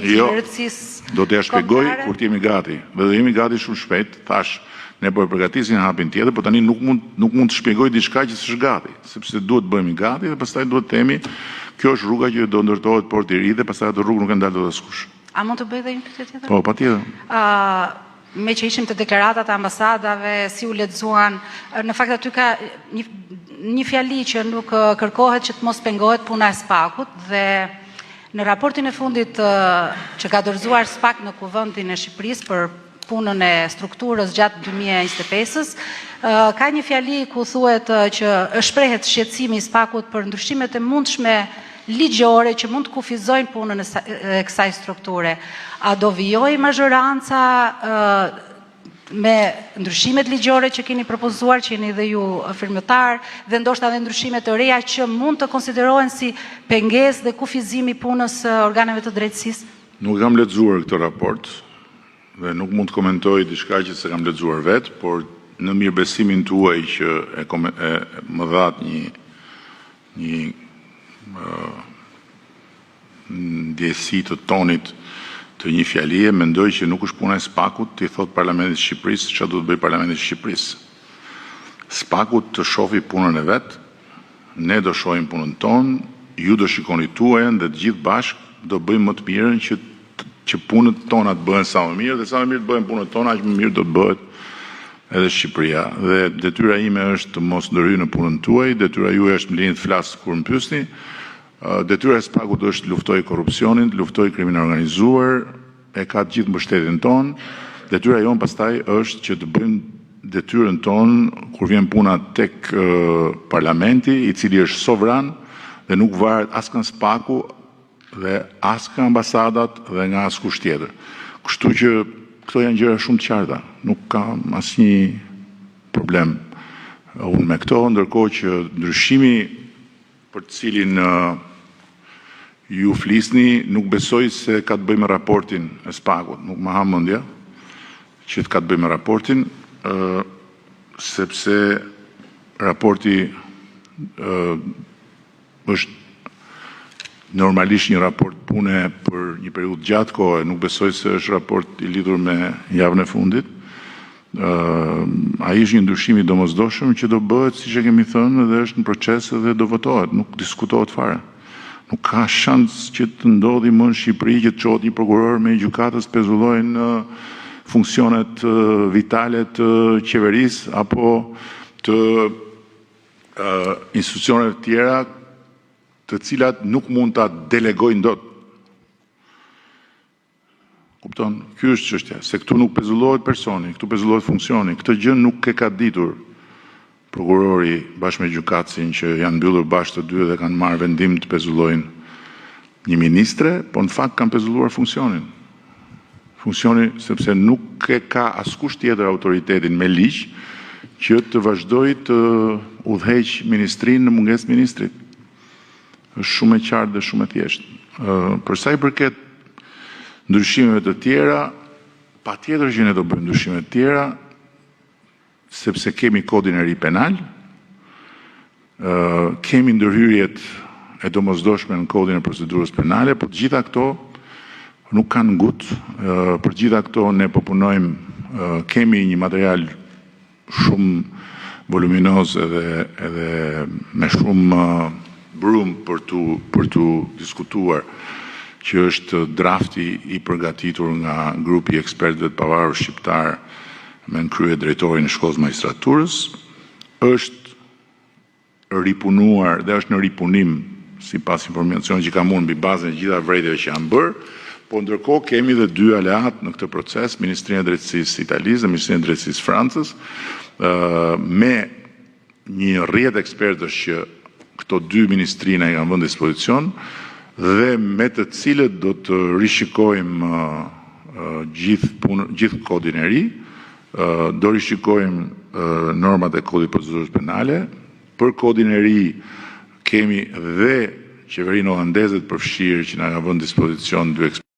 Jo, do t'ja shpjegoj kur t'jemi gati. Dhe jemi gati shumë shpejt, thash, ne po e përgatisim hapin tjetër, por tani nuk mund të shpjegoj diçka që s'është gati, sepse duhet të bëhemi gati dhe pastaj duhet të themi, kjo është rruga që do ndërtohet porti i ri dhe pastaj atë rrugë nuk e ndal dot askush. A mund të bëj dhe një pyetje tjetër? Po, patjetër. Me që ishim të deklaratat e ambasadave, si u lexuan, në fakt aty ka një fjali që nuk kërkohet që të mos pengohet puna e SPAK-ut dhe në raportin e fundit që ka dorëzuar SPAK në Kuvendin e Shqipërisë për punën e strukturës gjatë 2025-s, ka një fjali ku thuhet që shprehet shqetësimi i SPAK-ut për ndryshimet e mundshme ligjore që mund të kufizojnë punën e kësaj strukture. A do vijojë mazhoranca me ndryshimet ligjore që keni propozuar, që jeni dhe ju firmëtar, dhe ndoshta edhe ndryshimet të reja që mund të konsiderohen si pengesë dhe kufizimi punës organeve të drejtësisë? Nuk kam lexuar këtë raport dhe nuk mund të komentoj diçka që s'e kam lexuar vetë, por në mirëbesimin tuaj që më dhat një ndjesi të tonit të një fjalie, mendoj që nuk është puna e SPAK-ut të i thot Parlamentit Shqipërisë çfarë duhet bëj Parlamenti Shqipërisë. SPAK-ut të shohi punën e vet, ne do shohim punën tonë, ju do shikoni tuajën dhe të gjithë bashkë do bëjmë më të mirën që punët tona të bëhen sa më mirë dhe sa më mirë të bëhen punët tona, aq më mirë do të bëhet edhe Shqipëria. Dhe detyra ime është të mos ndërhyj në punën tuaj, detyra juaj është më lini të flas kur më pyesni. Detyra e SPAK-ut është të luftoj korrupsionin, të luftoj krimin organizuar, e ka të gjithë mbështetjen tonë. Detyra jonë pastaj është që të bëjmë detyrën tonë kur vjen puna tek parlamenti, i cili është sovran dhe nuk varet as nga SPAK-u dhe as nga ambasadat dhe nga askush tjetër. Kështu që këto janë gjëra shumë të qarta, nuk ka asnjë problem unë me këto, ndërkohë që ndryshimi për të cilin ju flisni, nuk besoj se ka të bëjë me raportin e SPAK-ut, nuk më ha mendja që ka të bëjë me raportin, sepse raporti është normalisht një raport pune për një periudhë gjatë kohë, nuk besoj se është raport i lidhur me javën e fundit. Ai është një ndryshim i domosdoshëm që do bëhet, siç e kemi thënë, dhe është në proces dhe do votohet, nuk diskutohet fare. Nuk ka shans që të ndodhi më në Shqipëri që të çohet një prokuror me gjykatës pezullojnë funksionet vitale të qeverisë apo të institucioneve të tjera të cilat nuk mund ta delegojnë dot. Kupton? Ky është çështja, se këtu nuk pezullohet personi, këtu pezullohet funksioni. Këtë gjë nuk e ka ditur prokurori bashkë me gjykatësin që janë mbyllur bashkë të dy dhe kanë marrë vendim të pezullojnë një ministre, po në fakt kanë pezulluar funksionin. Funksioni sepse nuk e ka askush tjetër autoritetin me ligj që të vazhdojë të udhëheq ministrinë në mungesë ministrit. Është shumë e qartë dhe shumë e thjeshtë. Për sa i përket ndryshimeve të tjera, patjetër që ne do bëjmë ndryshime të tjera, sepse kemi kodin e ri penal, kemi ndërhyrjet e domosdoshme në kodin e procedurës penale, por të gjitha këto nuk kanë ngut. Për të gjitha këto ne po punojmë, kemi një material shumë voluminoz edhe me shumë brum për tu diskutuar, që është drafti i përgatitur nga grupi i ekspertëve të pavarur shqiptar me në krye drejtorin e shkollës magjistraturës, është ripunuar dhe është në ripunim sipas informacionit që kam unë mbi bazën e gjitha vërejtjeve që janë bërë, po ndërkohë kemi dhe dy aleat në këtë proces, Ministrinë e Drejtësisë Italisë dhe Ministrinë e Drejtësisë Francës, me një rrjet ekspertësh që këto dy ministrina i kanë vënë në dispozicion dhe me të cilët do të rishikojmë gjithë kodin e ri, do rishikojmë normat e kodit procedurës penale. Për kodin e ri kemi dhe qeverinë holandeze të përfshirë që na ka vënë në dispozicion dy ekspertë